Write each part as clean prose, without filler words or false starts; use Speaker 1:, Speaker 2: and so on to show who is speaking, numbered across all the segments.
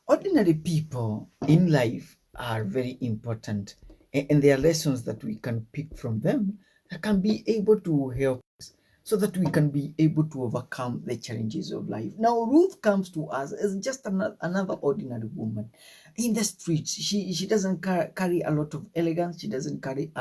Speaker 1: Ordinary people in life are very important, and there are lessons that we can pick from them that can be able to help so that we can be able to overcome the challenges of life. Now, Ruth comes to us as just another ordinary woman in the streets. She doesn't carry a lot of elegance. She doesn't carry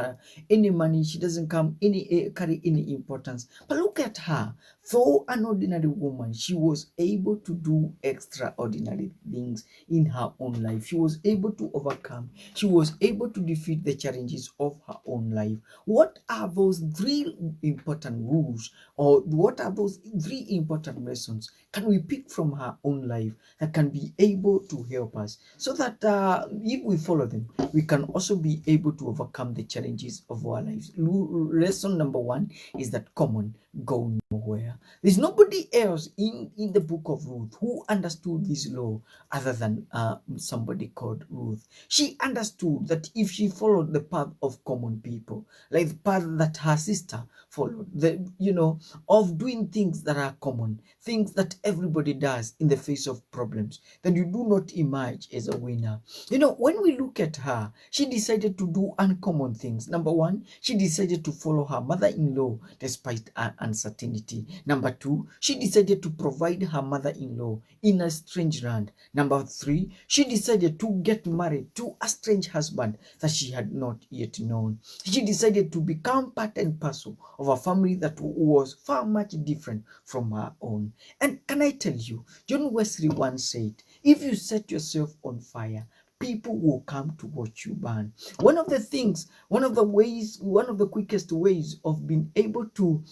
Speaker 1: any money. She doesn't carry any importance. But look at her. Though an ordinary woman, she was able to do extraordinary things in her own life. She was able to overcome. She was able to defeat the challenges of her own life. What are those three important rules, or what are those three important lessons can we pick from her own life that can be able to help us, so that if we follow them, we can also be able to overcome the challenges of our lives? Lesson number one is that common go nowhere. There's nobody else in the book of Ruth who understood this law other than somebody called Ruth. She understood that if she followed the path of common people, like the path that her sister followed, of doing things that are common, things that everybody does in the face of problems, then you do not emerge as a winner. When we look at her, she decided to do uncommon things. Number one, she decided to follow her mother-in-law despite her uncertainty. Number two, she decided to provide her mother-in-law in a strange land. Number three, she decided to get married to a strange husband that she had not yet known. She decided to become part and parcel of a family that was far much different from her own. And can I tell you, John Wesley once said, if you set yourself on fire, people will come to watch you burn. One of the quickest ways of being able to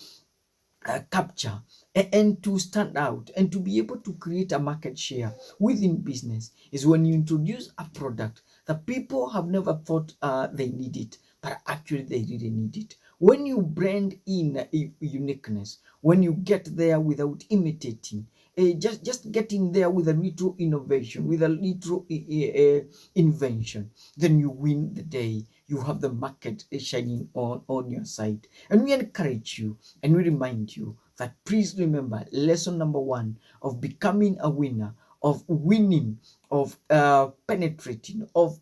Speaker 1: capture and to stand out and to be able to create a market share within business is when you introduce a product that people have never thought they need it, but actually they really need it. When you brand in a uniqueness, when you get there without imitating, just getting there with a little innovation, with a little invention, then you win the day. You have the market shining on your side. And we encourage you and we remind you that please remember lesson number one of becoming a winner, of winning, of penetrating, of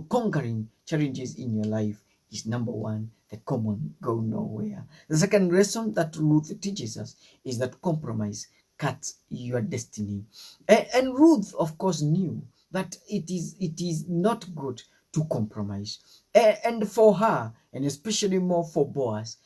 Speaker 1: conquering challenges in your life is number one, the common go nowhere. The second lesson that Ruth teaches us is that compromise cuts your destiny. And Ruth, of course, knew that it is not good to compromise. And for her, and especially more for Boaz,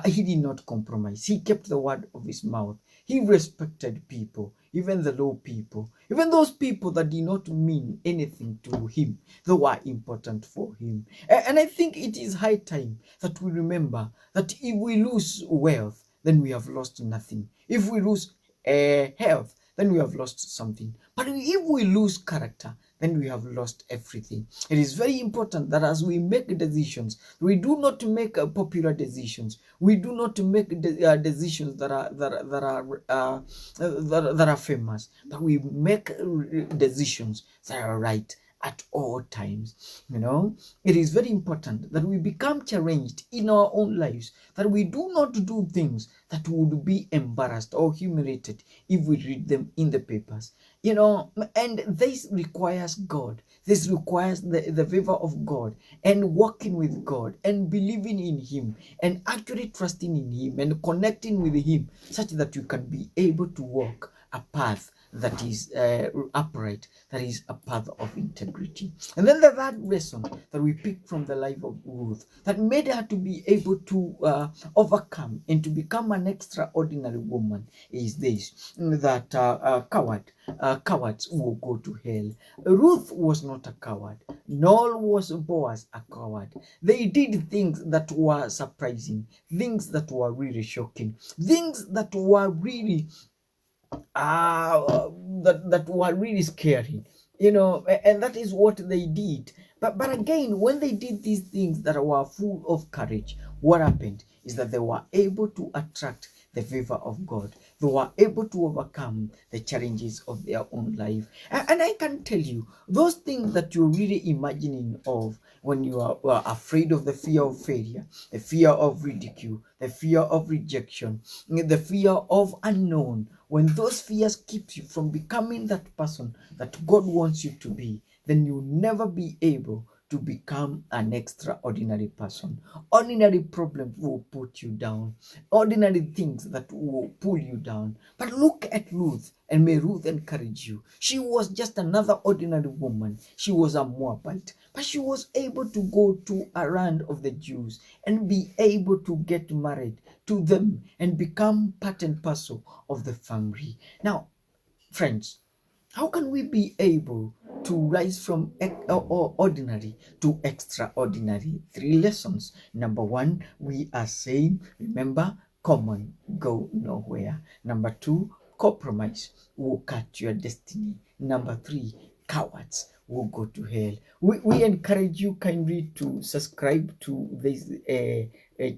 Speaker 1: he did not compromise. He kept the word of his mouth. He respected people, even the low people, even those people that did not mean anything to him, they were important for him. And I think it is high time that we remember that if we lose wealth, then we have lost nothing. If we lose health, then we have lost something. But if we lose character, then we have lost everything. It is very important that as we make decisions, we do not make popular decisions. We do not make decisions that are famous, but we make decisions that are right at all times. It is very important that we become challenged in our own lives, that we do not do things that would be embarrassed or humiliated if we read them in the papers. And this requires God. This requires the favor of God and walking with God and believing in Him and actually trusting in Him and connecting with Him such that you can be able to walk a path that is upright, that is a path of integrity. And then the third lesson that we pick from the life of Ruth that made her to be able to overcome and to become an extraordinary woman is this, that cowards will go to hell. Ruth was not a coward, nor was Boaz a coward. They did things that were surprising, things that were really shocking, things that were really that were really scary, and that is what they did. But again, when they did these things that were full of courage, what happened is that they were able to attract the favor of God. They were able to overcome the challenges of their own life. And I can tell you, those things that you're really imagining of when you are afraid of the fear of failure, the fear of ridicule, the fear of rejection, the fear of unknown, when those fears keep you from becoming that person that God wants you to be, then you'll never be able to become an extraordinary person. Ordinary problems will put you down. Ordinary things that will pull you down. But look at Ruth, and may Ruth encourage you. She was just another ordinary woman. She was a Moabite, but she was able to go to a land of the Jews and be able to get married to them and become part and parcel of the family. Now, friends, how can we be able to rise from ordinary to extraordinary? 3 lessons. Number 1, we are saying, remember, common, go nowhere. Number 2, compromise will cut your destiny. Number 3, cowards will go to hell. We encourage you kindly to subscribe to this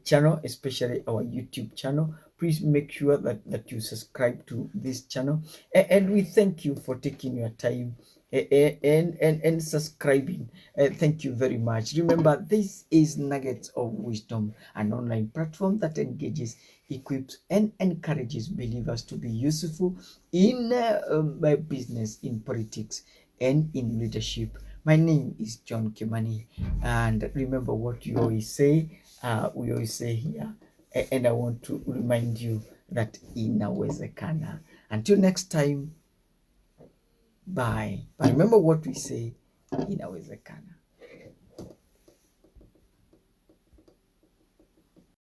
Speaker 1: channel, especially our YouTube channel. Please make sure that you subscribe to this channel, and we thank you for taking your time and subscribing. Thank you very much. Remember, this is Nuggets of Wisdom, an online platform that engages, equips, and encourages believers to be useful in business, in politics, and in leadership. My name is John Kimani, and remember what you always say. We always say here, and I want to remind you that inawezekana. Until next time, bye. But remember what we say, inawezekana.